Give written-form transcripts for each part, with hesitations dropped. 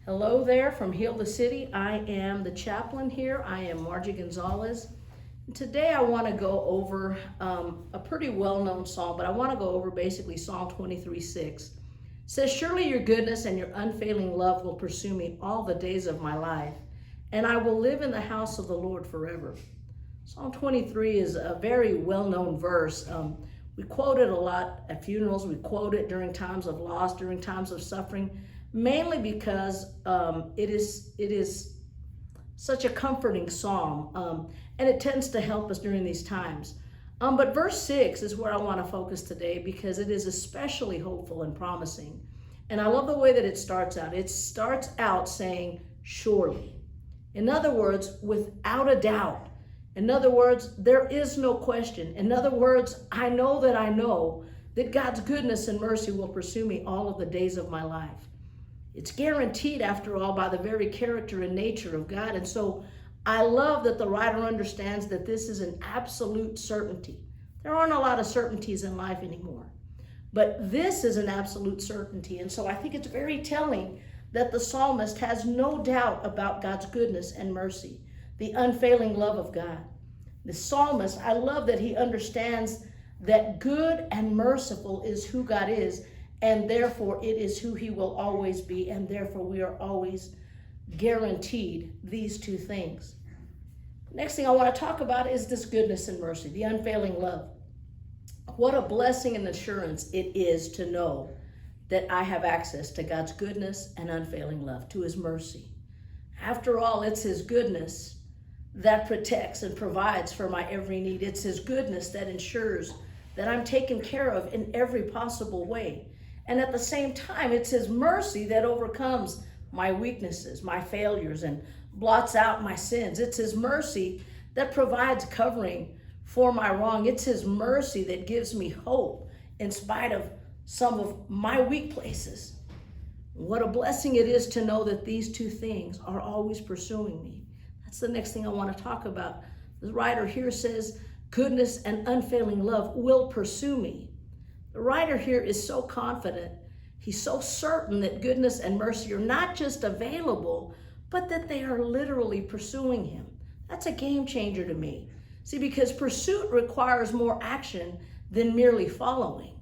Hello there from Heal the City. I am the chaplain here. I am Margie Gonzalez. And today I want to go over a pretty well-known psalm, but I want to go over basically Psalm 23:6. It says, "Surely your goodness and your unfailing love will pursue me all the days of my life, and I will live in the house of the Lord forever." Psalm 23 is a very well-known verse. We quote it a lot at funerals. We quote it during times of loss, during times of suffering, mainly because it is such a comforting psalm, and it tends to help us during these times. But verse 6 is where I want to focus today because it is especially hopeful and promising. And I love the way that it starts out. It starts out saying, surely. In other words, without a doubt. In other words, there is no question. In other words, I know that God's goodness and mercy will pursue me all of the days of my life. It's guaranteed, after all, by the very character and nature of God. And so I love that the writer understands that this is an absolute certainty. There aren't a lot of certainties in life anymore, but this is an absolute certainty. And so I think it's very telling that the psalmist has no doubt about God's goodness and mercy, the unfailing love of God. The psalmist, I love that he understands that good and merciful is who God is, and therefore it is who he will always be, and therefore we are always guaranteed these two things. Next thing I want to talk about is this goodness and mercy, the unfailing love. What a blessing and assurance it is to know that I have access to God's goodness and unfailing love, to his mercy. After all, it's his goodness that protects and provides for my every need. It's his goodness that ensures that I'm taken care of in every possible way. And at the same time, it's his mercy that overcomes my weaknesses, my failures, and blots out my sins. It's his mercy that provides covering for my wrong. It's his mercy that gives me hope in spite of some of my weak places. What a blessing it is to know that these two things are always pursuing me. That's the next thing I want to talk about. The writer here says, goodness and unfailing love will pursue me. The writer here is so confident. He's so certain that goodness and mercy are not just available, but that they are literally pursuing him. That's a game changer to me. See, because pursuit requires more action than merely following.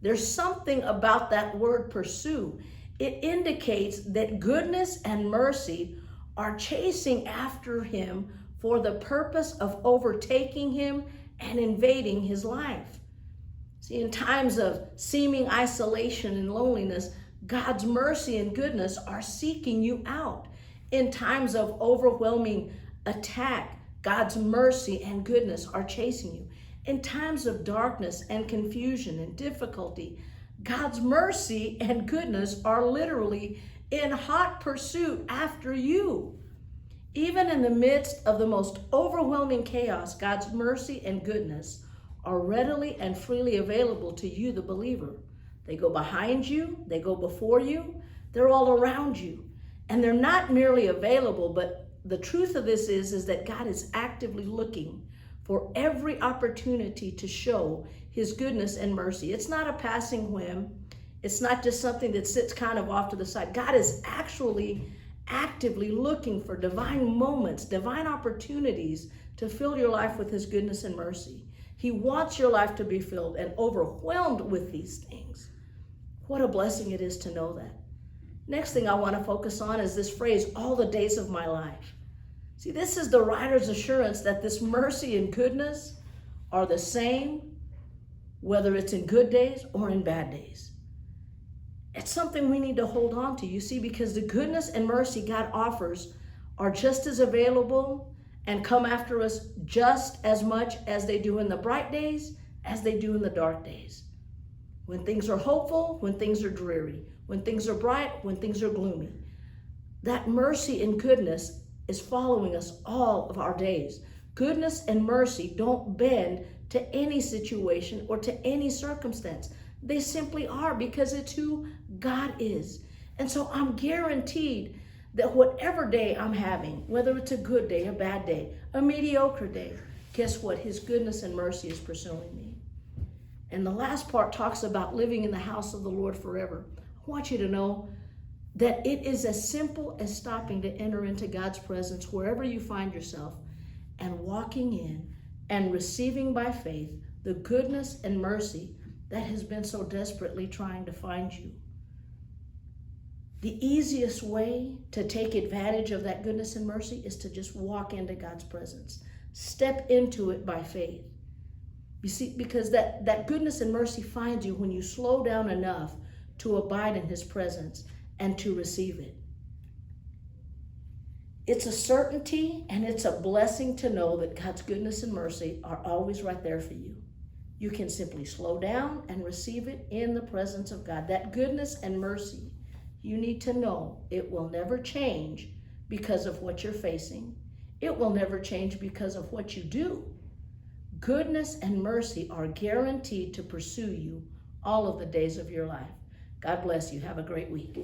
There's something about that word pursue. It indicates that goodness and mercy are chasing after him for the purpose of overtaking him and invading his life. See, in times of seeming isolation and loneliness, God's mercy and goodness are seeking you out. In times of overwhelming attack, God's mercy and goodness are chasing you. In times of darkness and confusion and difficulty, God's mercy and goodness are literally in hot pursuit after you. Even in the midst of the most overwhelming chaos, God's mercy and goodness are readily and freely available to you, the believer. They go behind you, they go before you, they're all around you. And they're not merely available, but the truth of this is that God is actively looking for every opportunity to show his goodness and mercy. It's not a passing whim. It's not just something that sits kind of off to the side. God is actually actively looking for divine moments, divine opportunities to fill your life with his goodness and mercy. He wants your life to be filled and overwhelmed with these things. What a blessing it is to know that. Next thing I want to focus on is this phrase, all the days of my life. See, this is the writer's assurance that this mercy and goodness are the same, whether it's in good days or in bad days. It's something we need to hold on to, you see, because the goodness and mercy God offers are just as available and come after us just as much as they do in the bright days as they do in the dark days. When things are hopeful, when things are dreary, when things are bright, when things are gloomy. That mercy and goodness is following us all of our days. Goodness and mercy don't bend to any situation or to any circumstance. They simply are, because it's who God is. And so I'm guaranteed that whatever day I'm having, whether it's a good day, a bad day, a mediocre day, guess what? His goodness and mercy is pursuing me. And the last part talks about living in the house of the Lord forever. I want you to know that it is as simple as stopping to enter into God's presence wherever you find yourself and walking in and receiving by faith the goodness and mercy that has been so desperately trying to find you. The easiest way to take advantage of that goodness and mercy is to just walk into God's presence. Step into it by faith. You see, because that goodness and mercy finds you when you slow down enough to abide in his presence and to receive it. It's a certainty and it's a blessing to know that God's goodness and mercy are always right there for you. You can simply slow down and receive it in the presence of God. That goodness and mercy, you need to know it will never change because of what you're facing. It will never change because of what you do. Goodness and mercy are guaranteed to pursue you all of the days of your life. God bless you. Have a great week.